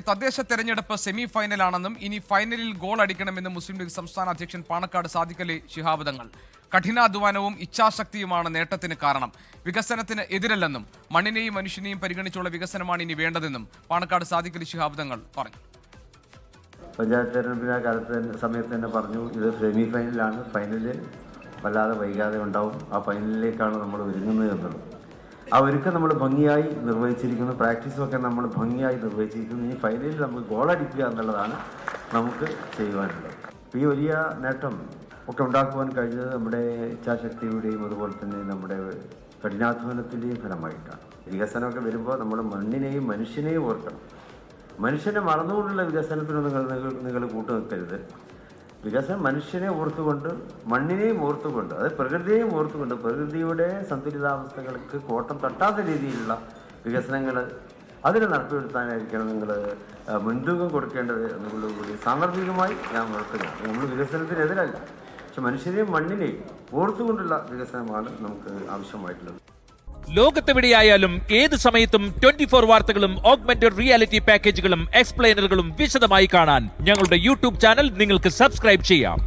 തദ്ദേശ തെരഞ്ഞെടുപ്പ് സെമി ഫൈനലാണെന്നും ഇനി ഫൈനലിൽ ഗോൾ അടിക്കണമെന്നും മുസ്ലിം ലീഗ് സംസ്ഥാന അധ്യക്ഷൻ പാണക്കാട് സാദിഖ് അലി ശിഹാബ് തങ്ങൾ. കഠിനാധ്വാനവും ഇച്ഛാശക്തിയുമാണ് നേട്ടത്തിന് കാരണം. വികസനത്തിന് എതിരല്ലെന്നും മണ്ണിനെയും മനുഷ്യനെയും പരിഗണിച്ചുള്ള വികസനമാണ് ഇനി വേണ്ടതെന്നും പാണക്കാട് സാദിഖ് അലി ശിഹാബ് തങ്ങൾ പറഞ്ഞു. പഞ്ചായത്ത് തെരഞ്ഞെടുപ്പിന്റെ സമയത്ത് തന്നെ പറഞ്ഞു, ഇത് സെമി ഫൈനലാണ്. ഫൈനല് വല്ലാതെ വൈകാതെ ഉണ്ടാവും. ആ ഫൈനലിലേക്കാണ് നമ്മൾ ഒരുങ്ങുന്നത് എന്നുള്ളത്. ആ ഒരുക്കം നമ്മൾ ഭംഗിയായി നിർവഹിച്ചിരിക്കുന്നു. പ്രാക്ടീസുമൊക്കെ നമ്മൾ ഭംഗിയായി നിർവഹിച്ചിരിക്കുന്നു. ഈ ഫൈനലിൽ നമുക്ക് ഗോളടിക്കുക എന്നുള്ളതാണ് നമുക്ക് ചെയ്യുവാനുള്ളത്. ഈ വലിയ നേട്ടം ഒക്കെ ഉണ്ടാക്കുവാൻ കഴിഞ്ഞത് നമ്മുടെ ഇച്ഛാശക്തിയുടെയും അതുപോലെ തന്നെ നമ്മുടെ കഠിനാധ്വാനത്തിൻ്റെയും ഫലമായിട്ടാണ്. വികസനമൊക്കെ വരുമ്പോൾ നമ്മൾ മണ്ണിനെയും മനുഷ്യനെയും ഓർക്കണം. മനുഷ്യനെ മറന്നുകൊണ്ടുള്ള വികസനത്തിനൊന്നും നിങ്ങൾ കൂട്ടുനിൽക്കരുത്. വികസനം മനുഷ്യനെ ഓർത്തുകൊണ്ട്, മണ്ണിനെയും ഓർത്തുകൊണ്ട്, അത് പ്രകൃതിയെയും ഓർത്തുകൊണ്ട്, പ്രകൃതിയുടെ സന്തുലിതാവസ്ഥകൾക്ക് കോട്ടം തട്ടാത്ത രീതിയിലുള്ള വികസനങ്ങൾ അതിന് നടത്തിവരുത്താനായിരിക്കണം നിങ്ങൾ മുൻതൂക്കം കൊടുക്കേണ്ടത് എന്നുള്ളതുകൂടി സാന്ദർഭികമായി ഞാൻ ഉണർത്തുകയാണ്. നമ്മൾ വികസനത്തിനെതിരല്ല, പക്ഷെ മനുഷ്യനെയും മണ്ണിനെയും ഓർത്തുകൊണ്ടുള്ള വികസനമാണ് നമുക്ക് ആവശ്യമായിട്ടുള്ളത്. ലോകത്തെവിടെയായാലും ഏത് സമയത്തും 24 വാർത്തകളും ഓഗ്മെന്റഡ് റിയാലിറ്റി പാക്കേജുകളും എക്സ്പ്ലെയിനറുകളും വിശദമായി കാണാൻ ഞങ്ങളുടെ യൂട്യൂബ് ചാനൽ നിങ്ങൾക്ക് സബ്സ്ക്രൈബ് ചെയ്യാം.